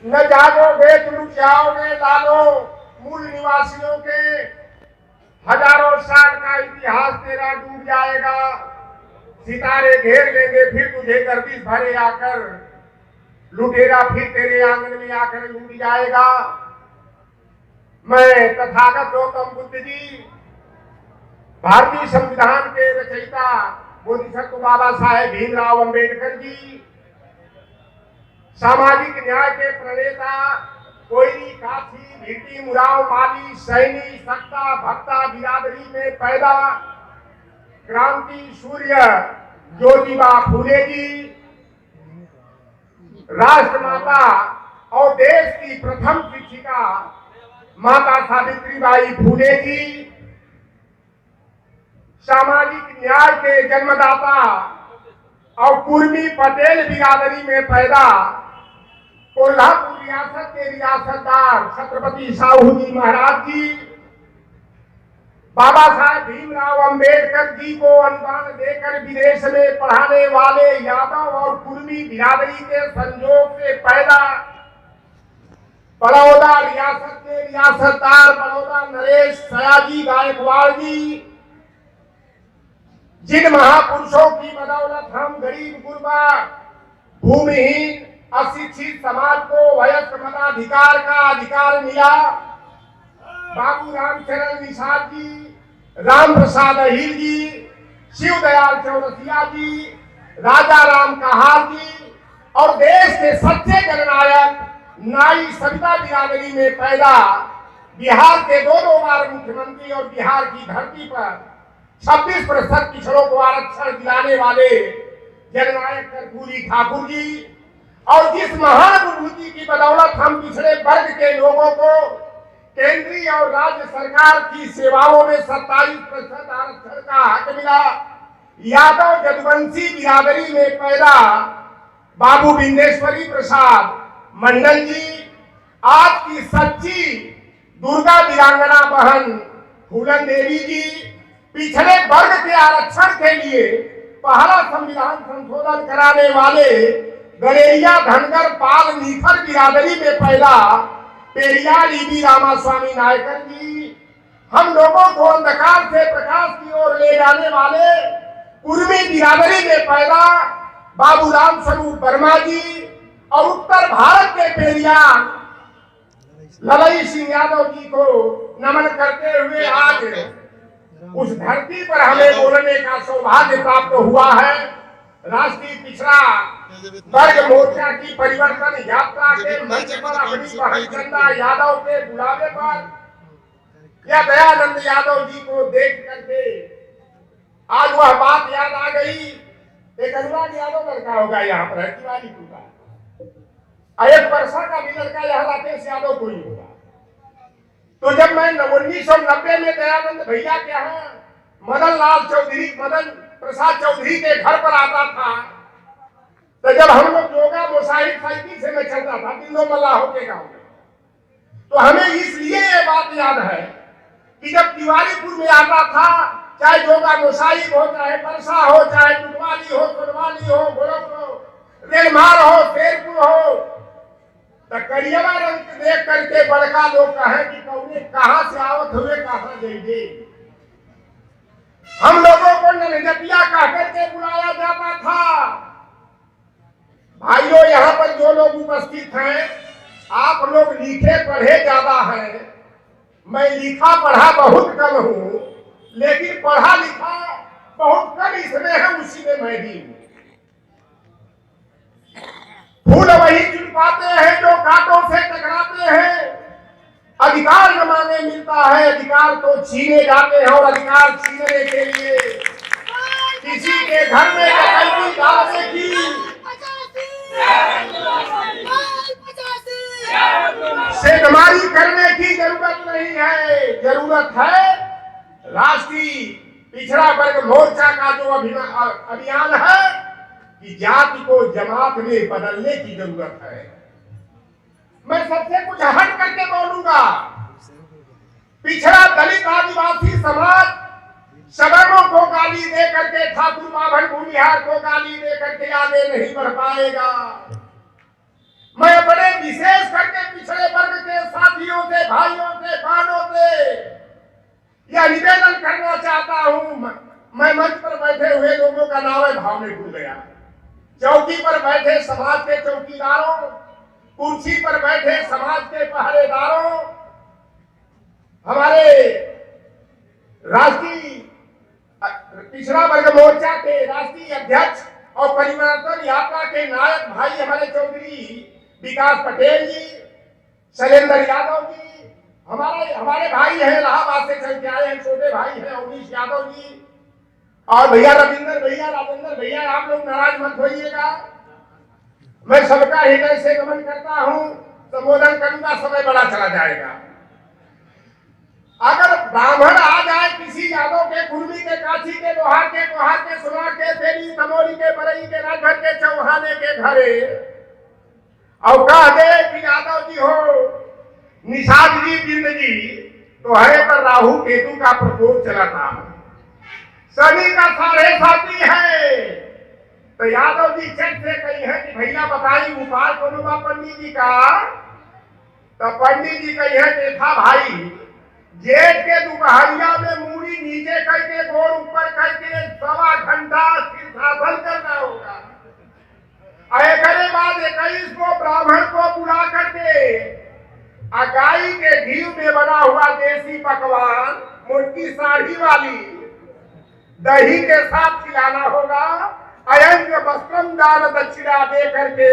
न जागोगे तो रुक जाओगे लालो, मूल निवासियों के हजारों साल का इतिहास तेरा डूब जाएगा। सितारे घेर लेंगे फिर तुझे गर्दिश भरे आकर, लुटेरा फिर तेरे आंगन में आकर लूट जाएगा। मैं तथागत गौतम बुद्ध जी, भारतीय संविधान के रचयिता बोधिसत्व बाबा साहेब भीमराव अंबेडकर जी, सामाजिक न्याय के प्रणेता कोयरी, काशी, भीटी, मुराव, माली, सैनी, सत्ता, भक्ता बिरादरी में पैदा क्रांति सूर्य ज्योतिबा फूले जी, राष्ट्रमाता और देश की प्रथम शिक्षिका माता सावित्रीबाई फूले जी, सामाजिक न्याय के जन्मदाता और कुर्मी पटेल बिरादरी में पैदा कोल्हापुर रियासत के रियासतदार छत्रपति साहू जी महाराज जी, बाबा साहेब भीमराव अंबेडकर जी को अनुदान देकर विदेश में पढ़ाने वाले यादव और कुर्मी बिरादरी के संयोग से पैदा बड़ौदा रियासत के रियासतदार बड़ौदा नरेश सयाजी गायकवाड़ जी, जिन महापुरुषों की बदौलत हम गरीब गुरबा भूमिहीन अशिक्षित समाज को वयस्क मताधिकार का अधिकार मिला। बाबू रामचरण निषाद जी, राम प्रसाद अहिर जी, शिव दयाल चौरसिया जी, राजा राम कहार जी और देश के सच्चे जननायक नाई सविता बिरादरी में पैदा बिहार के दो बार मुख्यमंत्री और बिहार की धरती पर 26% पिछड़ों को आरक्षण दिलाने वाले जननायक कर्पूरी ठाकुर जी, और जिस महान विभूति की बदौलत हम पिछड़े वर्ग के लोगों को केंद्रीय और राज्य सरकार की सेवाओं में 27% आरक्षण का हक मिला, यादव जदुवंशी बिरादरी में पैदा बाबू बिंदेश्वरी प्रसाद मंडल जी, आज की सच्ची दुर्गा वीरांगना बहन फूलन देवी जी, पिछड़े वर्ग के आरक्षण के लिए पहला संविधान संशोधन कराने वाले गड़ेरिया धनगर पाल नीखर बिरादरी में पैदा पेरियार ईबी रामास्वामी नायकर जी, हम लोगों को अंधकार से प्रकाश की ओर ले जाने वाले कुर्मी बिरादरी में पैदा बाबूराम स्वरूप वर्मा जी, और उत्तर भारत के पेरियार ललई सिंह यादव जी को नमन करते हुए आज उस धरती पर हमें बोलने का सौभाग्य प्राप्त हुआ है। राष्ट्रीय पिछड़ा वर्ग मोर्चा की परिवर्तन यात्रा के मंच पर अपनी बहन चंदा यादव के बुलावे पर या दयानंद यादव जी को देख करके आज वह बात याद आ गई। एक अनुराग यादव लड़का होगा यहाँ पर तिवारी का, एक वर्षा का भी लड़का यहाँ राकेश यादव कोई होगा। तो जब मैं 1990 में दयानंद भैया के यहाँ मदन प्रसाद चौधरी के घर पर आता था, तो जब हम लोग योगा मुसाहिब साइकिल से मैं चलता था तीनों मल्लाहों के गांव में, तो हमें इसलिए ये बात याद है कि जब तिवारीपुर में आता था, चाहे जोगा मुसाहिब हो, चाहे परसा हो, चाहे टुटवाली हो, सुनवाली हो, गोरख हो, रेलमार हो, शेरपुर हो, तो करियवा रंग देख करके बड़का लोग कहे कि कौने कहां से आवत हुए कहां जाएंगे। हम लोगों को नलजपिया कह करके बुलाया जाता था। भाइयों, यहाँ पर जो लोग उपस्थित हैं, आप लोग लिखे पढ़े ज्यादा हैं, मैं लिखा पढ़ा बहुत कम हूं, लेकिन पढ़ा लिखा बहुत कम इसमें है, उसी में मैं भी हूं। फूल वही चुन पाते हैं जो कांटों से टकराते हैं। अधिकार न मांगे मिलता है, अधिकार तो छीने जाते हैं, और अधिकार छीनने के लिए किसी के घर में डकैती डालने की सेंधमारी करने की जरूरत नहीं है। जरूरत है राष्ट्रीय पिछड़ा वर्ग मोर्चा का जो अभियान है कि जाति को जमात में बदलने की जरूरत है। मैं सबसे कुछ हट करके बोलूंगा। पिछड़ा दलित आदिवासी समाज सवर्णों को गाली दे करके, ठाकुर बाभन भूमिहार को गाली दे करके आगे नहीं बढ़ पाएगा। मैं अपने विशेष भाइयों से, बहनों से यह निवेदन करना चाहता हूं। मैं मंच पर बैठे हुए लोगों का नाम है भाव में भूल गया। चौकी पर बैठे समाज के चौकीदारों, कुर्सी पर बैठे समाज के पहरेदारों, हमारे राष्ट्रीय पिछड़ा वर्ग मोर्चा के राष्ट्रीय अध्यक्ष और परिवर्तन यात्रा के नायक भाई हमारे चौधरी विकास पटेल जी, शैलेंद्र यादव जी, हमारे भाई हैं इलाहाबाद से चल के आए हैं, छोटे भाई हैं अवनीश यादव जी, और भैया रविंदर भैया, राजेंद्र भैया, आप लोग नाराज मत होइएगा। मैं सबका हृदय से नमन करता हूं, संबोधन करूंगा, समय बड़ा चला जाएगा। अगर ब्राह्मण आ जाए किसी यादव के, कुर्मी के, काशी के, लोहार के, कोहार के, सुनार के, तेली, तमोरी के, बरई के, राजभर के, चौहाने के घरे और कह दे कि यादव जी हो, निषाद जी, जिंदगी तो है पर राहु केतु का प्रकोप चला था, शनि का 7.5 है, तो यादव जी चट से कही है कि भैया बताई उपाय कौन बा पंडित जी का। तो पंडित जी कही है देखा भाई, जेठ के दोपहरिया में मूड़ी नीचे करके गोड़ ऊपर करके 1.25 घंटा शीर्षासन करना होगा। एकरे बाद 21 को ब्राह्मण को बुला करके गाय के घी में बना हुआ देसी पकवान, मोटी साड़ी वाली दही के साथ खिलाना होगा। अयंग वस्त्रम दान दक्षिणा दे करके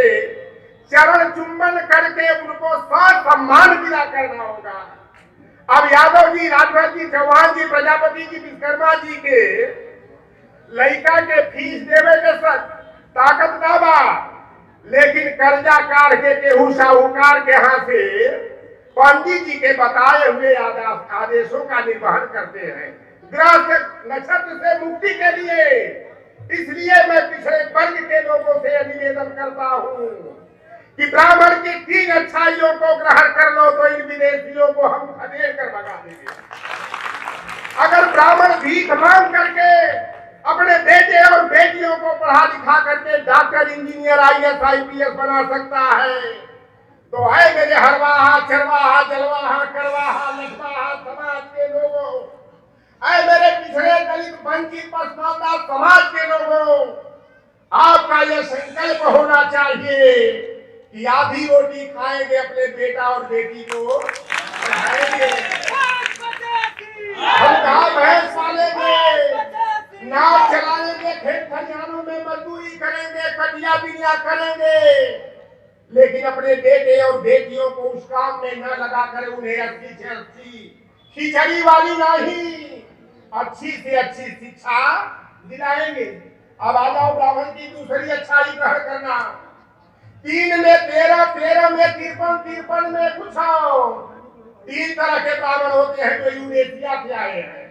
चरण चुंबन करके उनको सम्मान विदा करना होगा। अब यादव जी, राजभर जी, चौहान जी, प्रजापति जी, विश्वकर्मा जी के लड़का के फीस देवे के ताकत ना बा, लेकिन कर्जा काट के केहू साहूकार के यहाँ से पंडित जी के बताए हुए आदेशों का निर्वहन करते हैं ग्रह से, नक्षत्र से मुक्ति के लिए। इसलिए मैं पिछड़े वर्ग के लोगों से निवेदन करता हूँ कि ब्राह्मण की 3 अच्छाइयों को ग्रहण कर लो तो इन विदेशियों को हम खदेड़ कर भगा देंगे। अगर ब्राह्मण भीख मांग करके अपने बेटे और बेटियों को पढ़ा लिखा करके डॉक्टर, इंजीनियर, IAS, IPS बना सकता है तो है मेरे हरवाहा, चरवाहा, जलवाहा, करवाहा, लखवाहा समाज के लोगों, ऐ मेरे पिछड़े दलित, वंचित, पसमानदा समाज के लोगों, आपका यह संकल्प होना चाहिए कि आधी रोटी खाएंगे, अपने बेटा और बेटी को पढ़ाएंगे। हम कहा भैंस पालेंगे, नाव चलाएंगे, खेत खलिहानों में मजदूरी करेंगे, कटिया बिनिया करेंगे, लेकिन अपने बेटे और बेटियों को उस काम में न लगा कर उन्हें अच्छी से अच्छी खिचड़ी वाली नहीं, अच्छी से अच्छी शिक्षा दिलाएंगे। अब आ जाओ ब्राह्मण की दूसरी अच्छाई ग्रहण करना। 3 में 13, 13 में 53, 53 में कुछ 3 तरह के ब्राह्मण होते हैं जो यूरेशिया से आए हैं,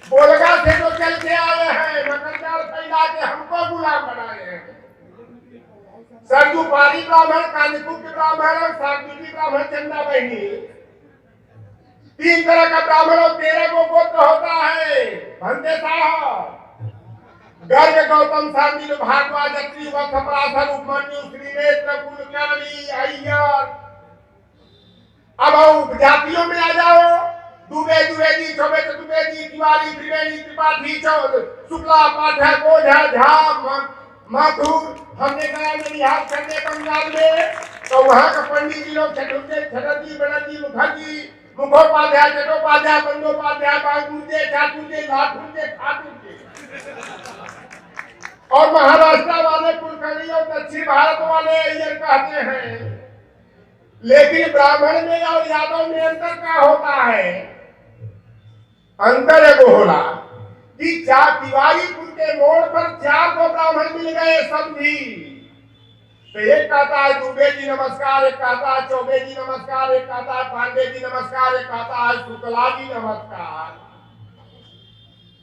बोलगा से जो चल के आए हैं, मकरदार फैला के हमको गुलाम बनाए हैं। सरजुपाली ब्राह्मण, कालीपुत्र ब्राह्मण और सार्वजनिक ब्राह्मण, चंदा बहनी, 3 तरह का ब्राह्मण और 13 को गोत्र होता है। भंते साहब, गर्ग, गौतम, शांतिल, भागवा, जत्री, वत्सपराशर, उपमन्यु, श्रीनेत्र, कुलकर्णी, अय्यर। अब जातियों में आ जाओ, दुबे, द्विवेदी, चौबे, चतुर्वेदी, तिवारी, त्रिवेदी, त्रिपाठी, शुक्ला, पाठक, ओझा, झा, माथुर। हमने गया बिहार करने बंगाल में तो वहाँ का पंडित जी लोग छठजी, बनर्जी, मुखर्जी, मुखोपाध्याय, चट्टोपाध्याय, बंदोपाध्याय, बांगुर्जे, चाटुर्जे, लाठुर्जे, खाटुर्जे, और महाराष्ट्र वाले कुलकर्णी और दक्षिण भारत वाले अय्यर कहते हैं। लेकिन ब्राह्मण में और यादव में अंतर क्या होता है? अंतर एगो होला कि तिवारीपुर के मोड़ पर 4 को ब्राह्मण मिल गए समझी, तो एक कहता है दुबे जी नमस्कार, एक कहता है चौबे जी नमस्कार, एक कहता है पांडे जी नमस्कार, एक कहता है शुक्ला जी नमस्कार।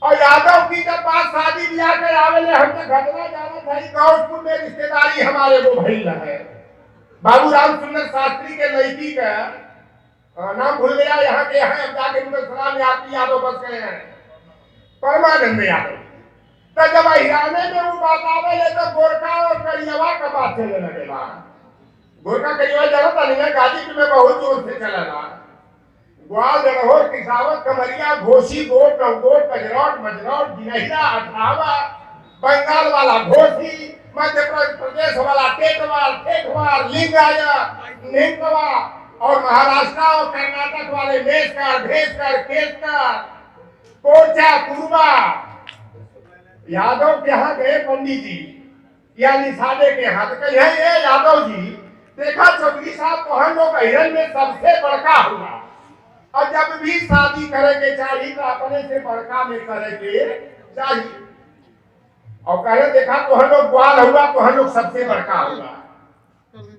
और यादव की जब बात शादी ब्याह के आवेले, हमने घटना जाना था, गौरपुर में रिश्तेदारी हमारे वो भइल है, बाबूराम सुंदर शास्त्री के लड़की का नाम भूल गया, यहाँ के हैं, अब जाके उनका सलाम यादव बस गए हैं, परमानंद यादव। तो जब हिराने में वो बात आवे तो गोरखा और करियवा का बात चलने लगेगा। गोरखा करियवा जाना था नहीं, गाजीपुर में बहुत जोर से चलेगा। ग्वाल जनहोर किसावत कमरिया घोसी गोट नवगोट कजरौट मजरौट गिनहिया अठावा बंगाल वाला घोसी मध्य प्रदेश वाला टेटवाल ठेठवाल लिंगाया निंगवा और महाराष्ट्र और कर्नाटक वाले मेषकर भेषकर केसकर कोचा कुर्बा। यादव के यहाँ गए पंडित जी या निषादे के यहाँ तो कहे ये यादव जी देखा चौधरी साहब तो हम लोग हिरन में सबसे बड़का हुआ और जब भी शादी करेंगे चाहिए तो अपने से बड़का में करेंगे चाहिए और कहे देखा तो हम लोग ग्वाल हुआ तो हम लोग सबसे बड़का हुआ।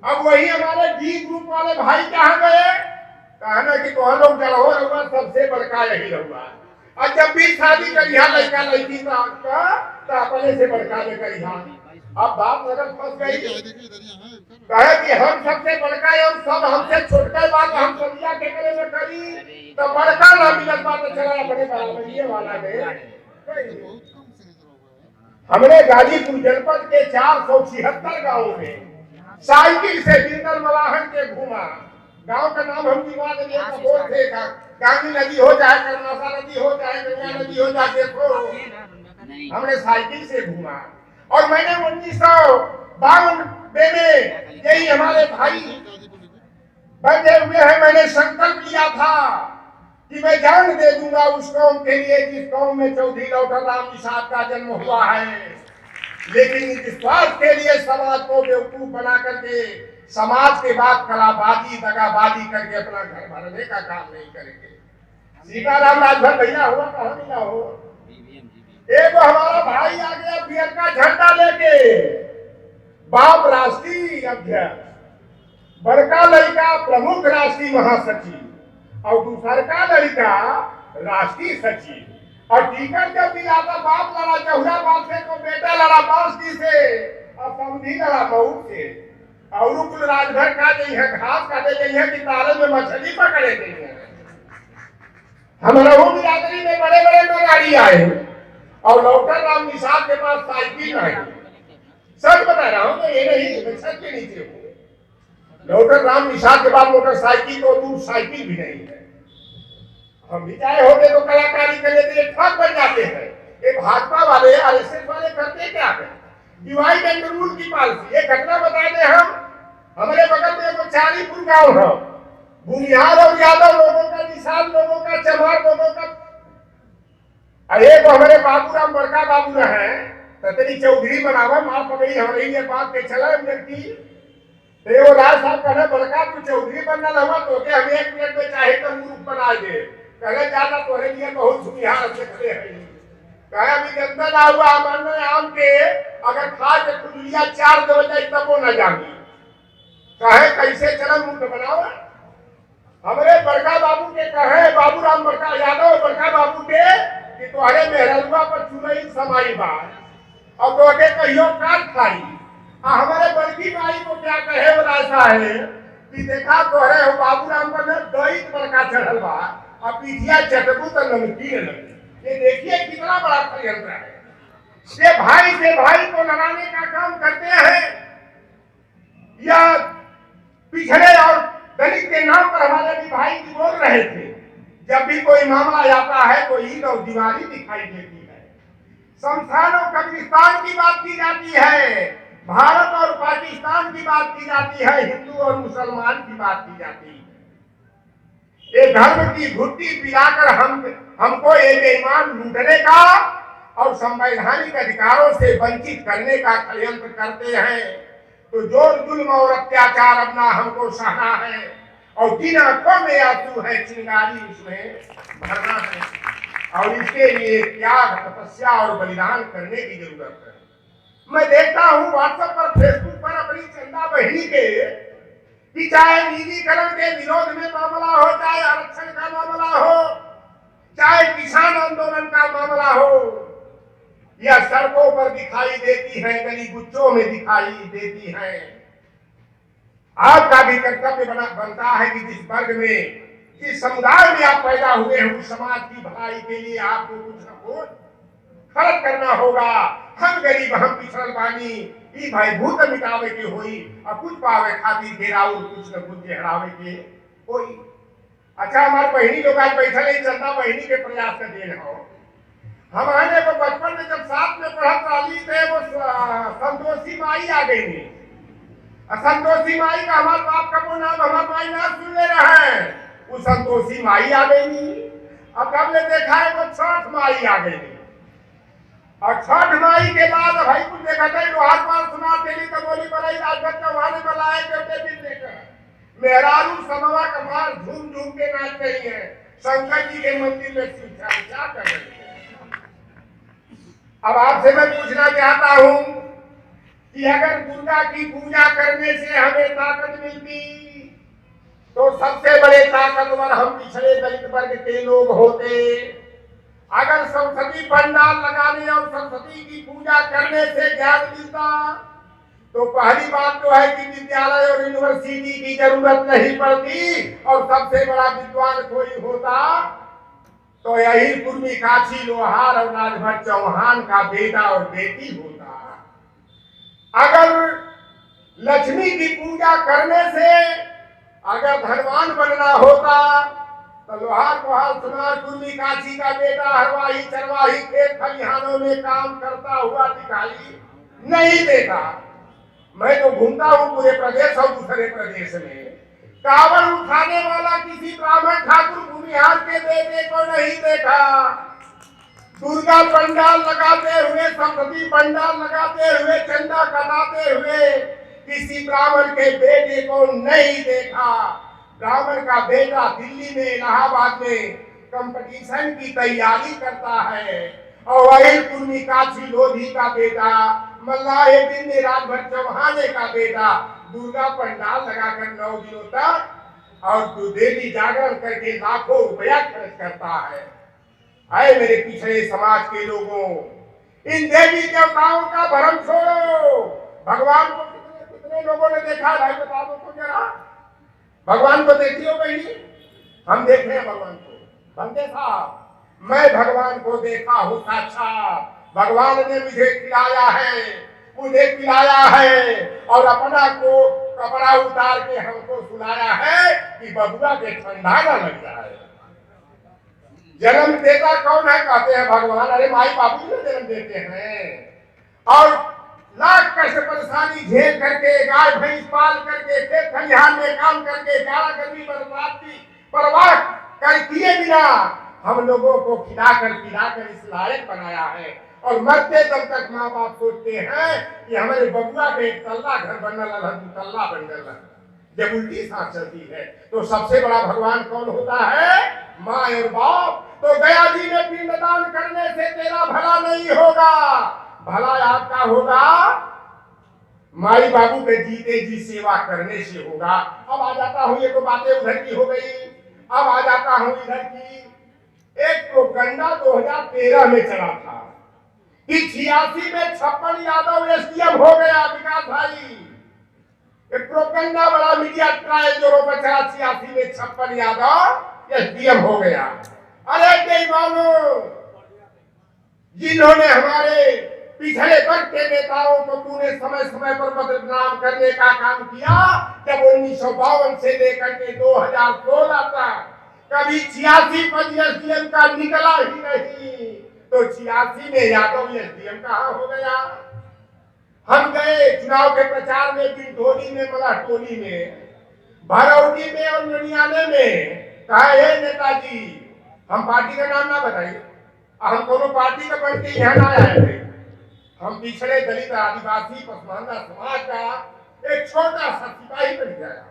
अब वही हमारे डी ग्रुप वाले भाई कहाँ गए कहना कि तो हम लोग जलहोर हुआ सबसे बड़का यही हुआ और जब भी शादी करिया लड़का लड़की तो अपने से बड़का में करिया। अब बात नजर फंस गई कहे कि हम सबसे बड़का है और सब हमसे छोटका बात हम सदिया के करे में करी तो बड़का ना मिलत बात चला अपने बराबर ये वाला दे। हमने गाजीपुर जनपद के 476 गांवों में साइकिल से बिंदल मलाहन के घूमा। गांव का नाम हम गिनवा देंगे तो बोल देगा गांधी नदी हो चाहे कर्नासा नदी हो चाहे गंगा नदी हो जाए देखो हमने साइकिल से घूमा। और मैंने 1952 में यही हमारे भाई बंधे हुए हैं मैंने संकल्प लिया था कि मैं जान दे दूंगा उस कौम के लिए जिस कौम में चौधरी लौटर राम निषाद का जन्म हुआ है। लेकिन इस स्वार्थ के लिए समाज को बेवकूफ बना करके समाज के बाद कलाबाजी दगाबाजी करके अपना घर भरने का काम नहीं करेंगे। सीताराम राजभर भैया हुआ कहाँ मिला हो एक हमारा भाई आ गया बियर का झंडा लेके बाप राष्ट्रीय अध्यक्ष बड़का लड़का प्रमुख राष्ट्रीय महासचिव और दूसर का लड़का राष्ट्रीय सचिव और टिकट जब मिला था बाप लड़ा जहुरा बाप से तो बेटा लड़ा बांसडी से और समधी लड़ा मऊ से और कुल राजभर का गई है घास काटे गई है कि तारे में मछली पकड़े गई है। हम रहू बिरादरी में बड़े बड़े गाड़ी आए और लौटर राम निषाद के पास साइकिल है। सच बता रहा हूं ये नहीं सच के नीचे हो लौटर राम निषाद के बाद मोटरसाइकिल तो दूर साइकिल भी नहीं है। हम भी चाहे होते तो कलाकारी के लिए ठग बन जाते हैं। ये भाजपा वाले आरएसएस वाले करते क्या है डिवाइड एंड रूल की पॉलिसी। ये घटना बता दें हम हमारे बगल में वो चारीपुर गांव है भूमिहार और यादव लोगों का निषाद लोगों का चमार लोगों का अरे वो हमारे बाबूराम बड़का बाबू है ततरी चौधरी बनावा मार पकड़ी हमारे लिए बात के चला लड़की तो वो राज साहब कहना बड़का तू चौधरी बनना लगा तो के हम 1 मिनट में चाहे तो मुंह बना दे कहने ज्यादा तोरे लिए बहुत सुनिहार से खड़े हैं कहे अभी जनता ना हुआ हमने आम के अगर खा के खुजलिया 4 दे जाए तब वो न जानी कहे कैसे चला मुंह बनाओ। हमारे बड़का बाबू के कहे बाबूराम बड़का यादव बड़का बाबू के कि तोहरे मेहरलुआ पर चुनई समाई बात और तो के कहियो काट खाई हमारे बड़की भाई को क्या कहे वो ऐसा है कि देखा तोहरे हो बाबूराम पर दही बड़का चढ़ल बा और पीठिया चटबू तो नमकीन लगी। ये देखिए कितना बड़ा षड्यंत्र है। ये भाई से भाई को लड़ाने का काम करते हैं या पिछड़े और दलित के नाम पर हमारे भी भाई जी बोल रहे थे। जब भी कोई मामला आता है तो ईद और दिवाली दिखाई देती है। शमशान और कब्रिस्तान की बात की जाती है भारत और पाकिस्तान की बात की जाती है हिंदू और मुसलमान की बात की जाती है। ये धर्म की घुट्टी पिलाकर हमको एक बेईमान लूटने का और संवैधानिक अधिकारों से वंचित करने का षड्यंत्र करते हैं। तो जो जुल्म और अत्याचार अपना हमको सहना है और जिन आंखों में आंसू है चिंगारी इसमें भरना है और इसके लिए त्याग तपस्या और बलिदान करने की जरूरत है। मैं देखता हूँ व्हाट्सएप पर फेसबुक पर अपनी चंदा बहिनी के कि चाहे निजीकरण के विरोध में मामला हो चाहे आरक्षण का मामला हो चाहे किसान आंदोलन का मामला हो यह सड़कों पर दिखाई देती है गली गुच्चों में दिखाई देती है। आपका भी कर्तव्य बनता है कि जिस वर्ग में जिस समुदाय में आप पैदा हुए हैं उस समाज की भलाई के लिए आपको कुछ न कुछ खर्च करना होगा। हम गरीब हम पिछड़ बानी ई भाई भूत मिटावे के होई और कुछ पावे खातिर घेराव कुछ न कुछ घेरावे के होई। अच्छा हमारी बहनी लोग आज बैठा नहीं चंदा बहनी के प्रयास कर देन हो। हमारे को बचपन में जब साथ में पढ़त रही थे वो संतोषी माई आ गई नहीं। संतोषी माई का हमारे बाप का वो नाम हमारे माई ना सुन ले रहा है, वो संतोषी माई आ गई नहीं। अब हमने देखा है वो छठ माई आ गई नहीं, और छठ माई के बाद भाई कुछ देखा था लोहार पाल सुना तेली कबोली बनाई राजभर चौहान बनाए बेटे दिन देखा मेहरारू समवा कमाल झूम झूम के नाच रही है, शंकर जी के मंदिर में शिक्षा क्या कर रही है। अब आपसे मैं पूछना चाहता हूं कि अगर दुर्गा की पूजा करने से हमें ताकत मिलती तो सबसे बड़े ताकतवर हम पिछड़े दलित वर्ग के लोग होते। अगर सरस्वती पंडाल लगाने और सरस्वती की पूजा करने से ज्ञान मिलता तो पहली बात तो है कि विद्यालय और यूनिवर्सिटी की जरूरत नहीं पड़ती, और सबसे बड़ा विद्वान कोई होता तो यही कुर्मी काछी लोहार और राजभर चौहान का बेटा और बेटी होता। अगर लक्ष्मी की पूजा करने से अगर धनवान बनना होता तो लोहार कोहार सुनार कुर्मी काछी का बेटा हरवाही चरवाही खेत खलिहानों में काम करता हुआ दिखाई नहीं देता। मैं तो घूमता हूँ पूरे प्रदेश और दूसरे प्रदेश में, कावड़ उठाने वाला किसी ब्राह्मण ठाकुर भूमिहार के बेटे को नहीं देखा, दुर्गा पंडाल लगाते हुए सरस्वती पंडाल लगाते हुए चंदा कटाते हुए किसी ब्राह्मण के बेटे को नहीं देखा। ब्राह्मण का बेटा दिल्ली में इलाहाबाद में कंपटीशन की तैयारी करता है, और वही कुर्मी काछी लोधी का बेटा मल्लाहे दिन राजभर चौहाने का बेटा दुर्गा पंडाल लगाकर 9 दिनों तक और देवी जागरण करके लाखों रुपया खर्च करता है। आए मेरे पिछड़े समाज के लोगों, इन देवी देवताओं का भ्रम छोड़ो। भगवान को कितने लोगों ने देखा है भाई बता दो तो जरा। भगवान को देखी हो बहनी? हम देख रहे हैं भगवान को। बंदे साहब मैं भगवान को देखा हूँ साक्षात। भगवान ने मुझे खिलाया है, मुझे पिलाया है, और अपना को कपड़ा उतार के हमको सुलाया है कि बबुआ के ठंडा न लग जाए। जन्म देता कौन है? कहते हैं भगवान। अरे माई बाबू ने जन्म देते हैं, और लाख कष्ट परेशानी झेल करके गाय भैंस पाल करके खेत खलिहान में काम करके जाड़ा गर्मी बरसात की परवाह कर किए बिना हम लोगों को खिलाकर पिलाकर इस लायक बनाया है। और मरते दम तक माँ बाप सोचते हैं कि हमारे बबुआ के एक तल्ला घर बनना तल्ला बन गया। जब उल्टी सांस चलती है तो सबसे बड़ा भगवान कौन होता है? माँ और बाप। तो गया जी में पिंडदान करने से तेरा भला नहीं होगा, भला आपका होगा माई बाबू के जीते जी सेवा करने से होगा। अब आ जाता हूँ, ये तो बातें उधर की हो गई। अब आ जाता हूँ इधर की। एक प्रोपगंडा 2013 में चला था कि 86 में छप्पन यादव एसडीएम हो गया। विकास भाई, एक प्रोपगंडा बड़ा मीडिया ट्रायल जो रोपा चला 86 में छप्पन यादव एसडीएम हो गया। अरे बेईमानों, जिन्होंने हमारे पिछले वर्ग के नेताओं को तूने समय समय पर बदनाम करने का काम किया, जब 1952 से लेकर के 2016 तक कभी 86 पद एसडीएम का निकला ही नहीं, तो 86 में यादव एसडीएम कहां हो गया? हम गए चुनाव के प्रचार में बिंदोली में, मलाटोली में, भरौटी में और ननियाने में। कहा हे नेताजी, हम पार्टी का नाम ना बताइए, हम कोनो पार्टी का बन के यहाँ ना आए थे। हम पिछड़े दलित आदिवासी पसमानदा समाज का एक छोटा सा सिपाही बन गया।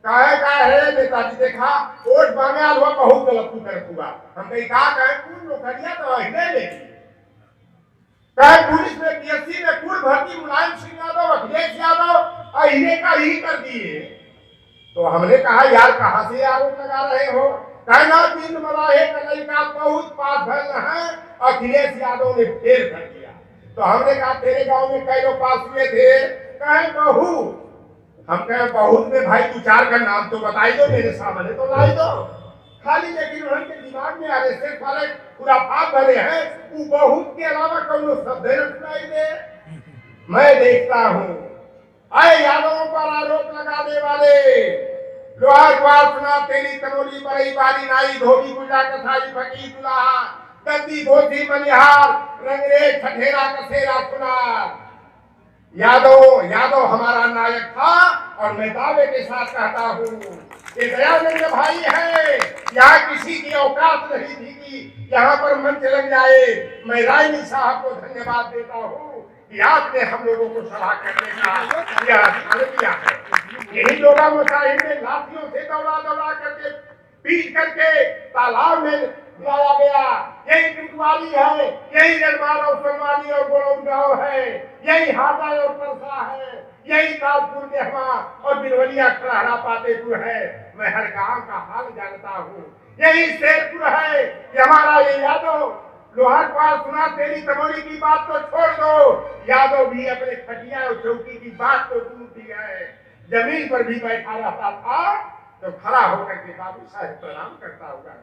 का है नेताजी, देखा वोट मांगे आज हुआ बहुत गलत हुआ। हम कहीं कहे कुल नौकरियां तो अहिने लेगी, कहे पुलिस में पीएससी में कुल भर्ती मुलायम सिंह यादव अखिलेश यादव अहिने का ही कर दिए। तो हमने कहा यार कहां से आरोप लगा रहे हो? कहना दिन मलाहे कलई का बहुत पास भर है, अखिलेश यादव ने फेल कर दिया। तो हमने कहा तेरे गांव में कई लोग पास हुए थे? कहे बहुत। हम कहे बहुत में भाई 2-4 का नाम तो बताई दो, मेरे सामने तो लाई दो। खाली लेकिन उनके दिमाग में आरएसएस वाले खुराफात भरे हैं, वो बहुत के अलावा कौन शब्द न सुनाई दे। मैं देखता हूँ आए यादवों पर आरोप लगाने वाले लोहार पास सुना तेली तनोली बरई बारी नाई धोबी गुजा कथाई फकीर दुल्हा दंदी धोती मनिहार रंगरे ठठेरा कसेरा सुनार। यादव यादव हमारा नायक था और मैं दावे के साथ कहता हूँ ये दयानंद भाई है। यहाँ किसी की औकात नहीं थी कि यहाँ पर मंच लग जाए। मैं रायनी साहब को धन्यवाद देता हूँ कि आपने हम लोगों को सभा करने का यह स्थान दिया है। यही लोग मुसाहिब ने लाठियों से दौड़ा दौड़ा करके पीट करके तालाब में गिराया गया। यही टुटवाली है, यही निर्माण और सोनवाली और गोड़गांव है, यही हादा और परसा है, यही कानपुर देहमा और बिरवलिया खड़हरा पातेपुर है। मैं हर गांव का हाल जानता हूँ। यही शेरपुर है कि हमारा ये यादव लोहार पास सुना तेरी तमोली की बात तो छोड़ दो, यादव भी अपने खटिया और चौकी की बात तो दूर थी है। जमीन पर भी बैठा रहता था तो खड़ा होकर के बाबू साहब प्रणाम करता हुआ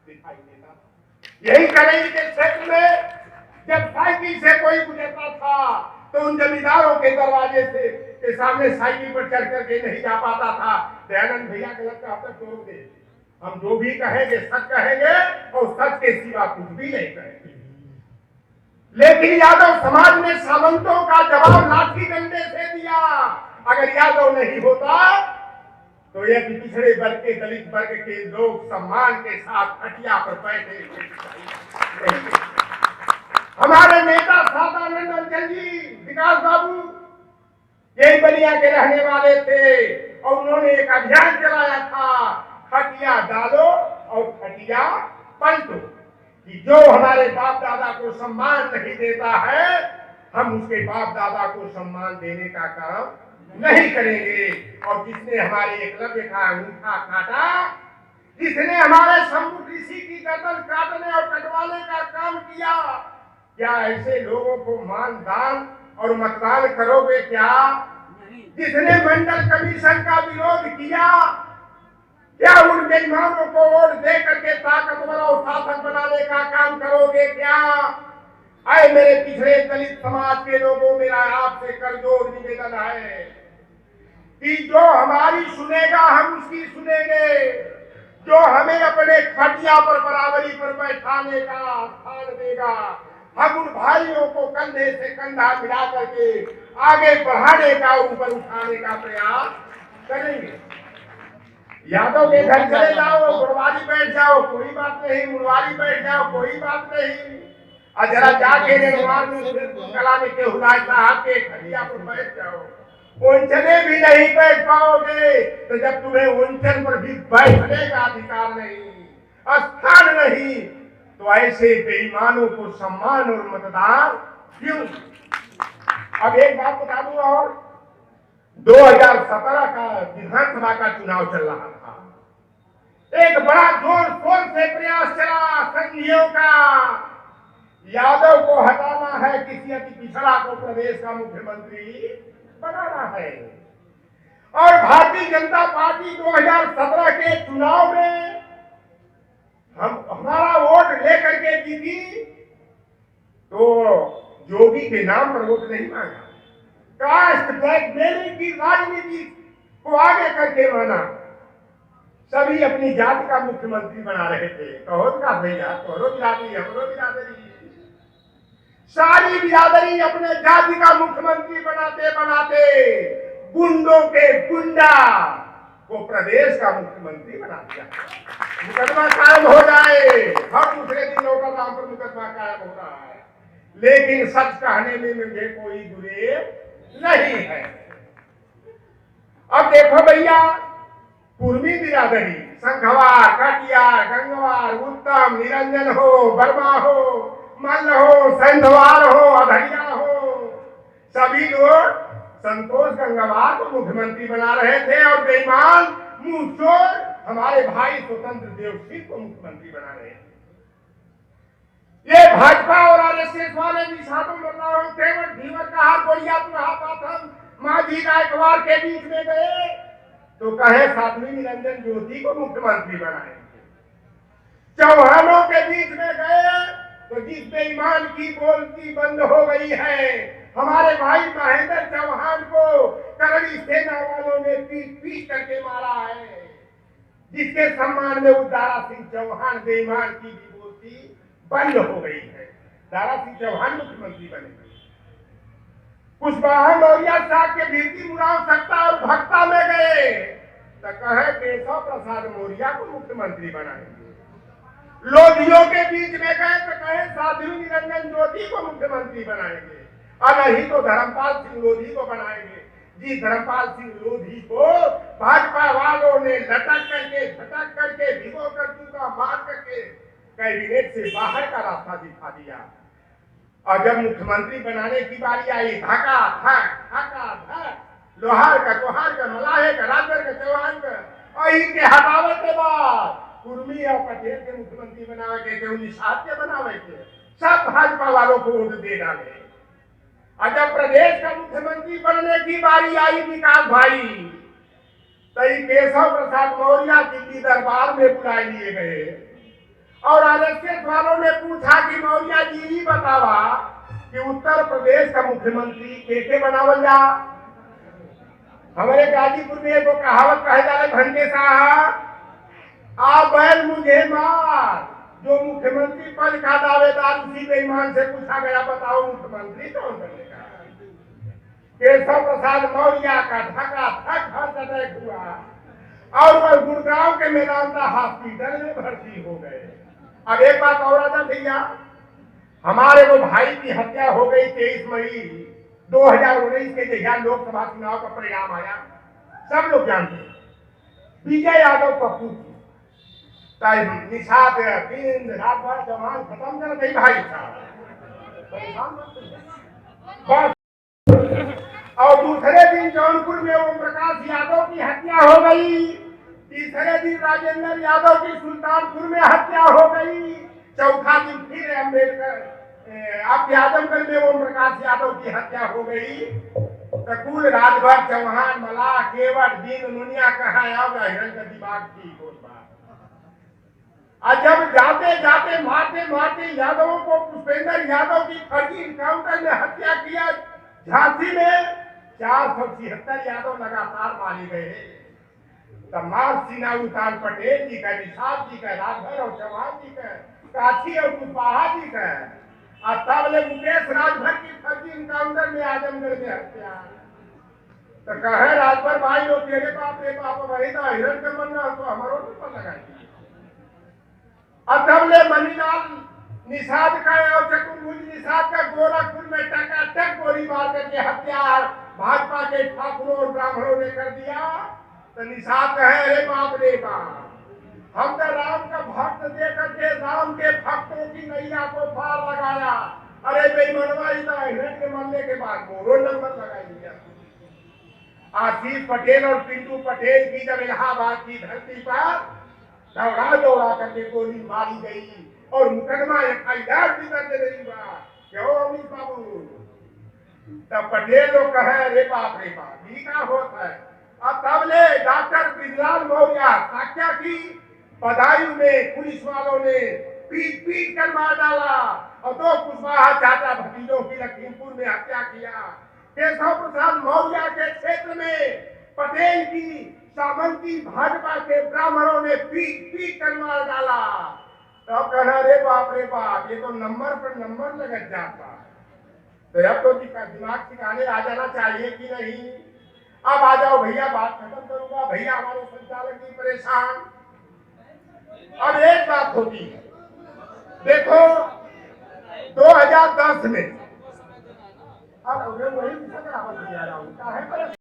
दिखाई देता था। यही करेंगे के क्षेत्र में जब साइकिल से कोई गुजरता था तो उन जमींदारों के दरवाजे से के सामने साइकिल पर चढ़ करके नहीं जा पाता था। दयानंद भैया गलत का तक छोड़ दे, हम जो भी कहेंगे सच कहेंगे और सच के सिवा कुछ भी नहीं कहेंगे। लेकिन यादव समाज ने सामंतों का जवाब लाठी डंडे से दिया। अगर यादव नहीं होता तो ये पिछड़े वर्ग के दलित वर्ग के लोग सम्मान के साथ खटिया पर बैठे। हमारे नेता सादानंद अंचल जी, विकास बाबू यही बलिया के रहने वाले थे और उन्होंने एक अभियान चलाया था, खटिया डालो और खटिया पलटो, कि जो हमारे बाप दादा को सम्मान नहीं देता है हम उसके बाप दादा को सम्मान देने का काम नहीं करेंगे। और जिसने हमारे एकलव्य का अंगूठा काटा, जिसने हमारे शंभु ऋषि की गर्दन काटने और कटवाने का काम किया, क्या ऐसे लोगों को मान दान और मतदान करोगे क्या? जिसने मंडल कमीशन का विरोध किया, क्या उन बेईमानों को वोट दे करके ताकतवर और शासक बनाने का काम करोगे क्या? आए मेरे पिछड़े दलित समाज के लोगों, मेरा आपसे करजोड़ निवेदन है कि जो हमारी सुनेगा हम उसकी सुनेंगे, जो हमें अपने खटिया पर बराबरी पर बैठाने का स्थान देगा हम उन भाइयों को कंधे से कंधा मिला करके आगे बढ़ाने का, ऊपर उठाने का प्रयास करेंगे। यादव के घर चले जाओ, गुरवारी बैठ जाओ, कोई बात नहीं, मुरवारी बैठ जाओ, कोई बात नहीं, और जरा जाके निर्माण में कला में के हुलाय साहब के खटिया पर बैठ जाओ, उंचने भी नहीं बैठ पाओगे। तो जब तुम्हें उंचन पर भी बैठने का अधिकार नहीं, स्थान नहीं, तो ऐसे बेईमानों को सम्मान और मतदान क्यों? अब एक बात बता दूं, और 2017 का विधानसभा का चुनाव चल रहा था, एक बड़ा जोर शोर से प्रयास चला संघियों का, यादव को हटाना है, किसी अति पिछड़ा को प्रदेश का मुख्यमंत्री बनाना है। और भारतीय जनता पार्टी 2017 के चुनाव में हमारा वोट लेकर के जीती, तो जोगी के नाम पर वोट नहीं मांगा, कास्ट ब्लैकमेलिंग की राजनीति को आगे करके माना। सभी अपनी जाति का मुख्यमंत्री बना रहे थे, कहो का भैया, तोहरो बिरादरी हमरो बिरादरी, सारी बिरादरी अपने जाति का मुख्यमंत्री बनाते बनाते गुंडों के गुंडा को प्रदेश का मुख्यमंत्री बना दिया। मुकदमा कायम हो जाए, हर दूसरे दिन लोगों का नाम पर मुकदमा कायम हो रहा है, लेकिन सच कहने में मुझे कोई गुरेज नहीं है। अब देखो भैया, पूर्वी बिरादरी संघवार, कटियार, गंगवार, उत्तम, निरंजन हो, वर्मा हो, मल्ल हो, संधवार हो, अधरिया हो, सभी लोग संतोष गंगवार को मुख्यमंत्री बना रहे थे और बेईमान मुंह चोर हमारे भाई स्वतंत्र देव सिंह को मुख्यमंत्री बना रहे थे। ये भाजपा और आरएसएस वाले निशानों बदलाव तेवर धीवर का हाथ बोलिया प्रथम मांझी गायकवाड़ के बीच में गए तो कहे साध्वी निरंजन ज्योति को मुख्यमंत्री बनाएंगे। चौहानों के बीच में गए तो जिस बेईमान की बोलती बंद हो गई है, हमारे भाई महेंद्र चौहान को करड़ी सेना वालों ने पीट पीट करके मारा है। जिसके सम्मान में वो दारा सिंह चौहान बेईमान की भी बोलती बंद हो गई है। दारा सिंह चौहान मुख्यमंत्री बने, कुशवाहा मौर्य साहब के भीति मुराव सत्ता और भक्ता में गए तो कहे केशव प्रसाद मौर्य को मुख्यमंत्री बनाएंगे। लोधियों के बीच में गए तो कहे साध्वी निरंजन ज्योति को मुख्यमंत्री बनाएंगे, और नहीं तो धर्मपाल सिंह लोधी को बनाएंगे। जी धर्मपाल सिंह लोधी को भाजपा वालों ने लटक करके झटक करके भिगो कर जूता मार करके कैबिनेट से बाहर का रास्ता दिखा दिया। और जब मुख्यमंत्री बनाने की बारी आई, धका धक लोहार का कोहार का मलाहे का राजर का चौहान का और इनके हटावे के बाद कुर्मी और पटेल के मुख्यमंत्री बनावे के निषाद के बनावे के सब भाजपा वालों को वोट दे डाले। और जब प्रदेश का मुख्यमंत्री बनने की बारी आई विकास भाई, तो केशव प्रसाद मौर्य दिल्ली दरबार में बुलाए लिए गए और आरएसएस वालों ने पूछा कि मौर्य जी ही बतावा कि उत्तर प्रदेश का मुख्यमंत्री के बनावल जा। हमारे गाजीपुर में एक कहावत कहे जा रहे घंटे साहब आ बैल मुझे मार, जो मुख्यमंत्री पद का दावेदार उसी बेईमान से पूछा गया बताओ मुख्यमंत्री कौन बनेगा। केशव प्रसाद मौर्य का धक्का धक हर अटैक हुआ और वह गुड़गांव के मेदांता हॉस्पिटल में भर्ती हो गए। अब एक बात और आता भैया, हमारे वो भाई की हत्या हो गई 23 मई 2019 के जहाँ लोकसभा चुनाव का परिणाम आया, सब लोग जानते हैं। विजय यादव पप्पू निषाद दिन रात भर जवान खत्म कर गई भाई साहब, और दूसरे दिन जौनपुर में ओम प्रकाश यादव की हत्या हो गई, तीसरे दिन राजेंद्र यादव की सुल्तानपुर में हत्या हो गई, चौथा दिन फिर अम्बेडकर अब आजमगढ़ में ओम प्रकाश यादव की हत्या हो गई। तो कुल राजभर चौहान मला केवट दिन दुनिया कहा हिरण का दिमाग ठीक होता। और जब जाते जाते मारते मारते यादवों को पुष्पेंद्र यादव की फर्जी इनकाउंटर में हत्या किया। झांसी में 476 यादव लगातार मारे गए। तमाम सिन्हा उतार पटेल जी का, निषाद जी का, राजभर और चौहान जी का, काछी और कुशवाहा जी का, और तब ले मुकेश राजभर की फर्जी इनकाउंटर में आजमगढ़ में हत्या। तो कहे राजभर भाई लोग तेरे बाप रे बाप वही था हिरण का बनना तो हमारो ऊपर लगाई। और तब ले मनीलाल निषाद का और चतुर्भुज निषाद का गोरखपुर में टकाटक गोली मार करके हत्या भाजपा के ठाकुरों और ब्राह्मणों ने कर दिया। तो निषाद कहे अरे बाप रे बाप, हम तो राम का भक्त दे करके राम के भक्तों की नैया को पार लगाया। अरे बेईमानवा हिरण के मरने के बाद मोरो नंबर लगा दिया। आशीष पटेल और पिंटू पटेल की जब इलाहाबाद की धरती पर दौड़ा दौड़ा करके गोली मारी गई और मुकदमा FIR भी दर्ज नहीं हुआ। क्यों अमीश बाबू? तब पटेल लोग कहे अरे बाप रे बाप ये क्या होता है। अब तब ले डॉक्टर ब्रिजलाल मौर्य साक्ष्य की बदायूं में पुलिस वालों ने पीट पीट कर मार डाला और 2 कुशवाहा चाचा भतीजों की लखीमपुर में हत्या किया। केशव प्रसाद मौर्य के क्षेत्र में पटेल की सामंती भाजपा के ब्राह्मणों ने पीट पीट कर मार डाला। तो कहना रे बाप ये तो नंबर पर नंबर लग जाता। तो अब तो दिमाग ठिकाने आ जाना चाहिए कि नहीं। अब आ जाओ भैया, बात खत्म करूंगा। भैया हमारे संचालक जी परेशान। अब एक बात होती है, देखो 2010 में अब वही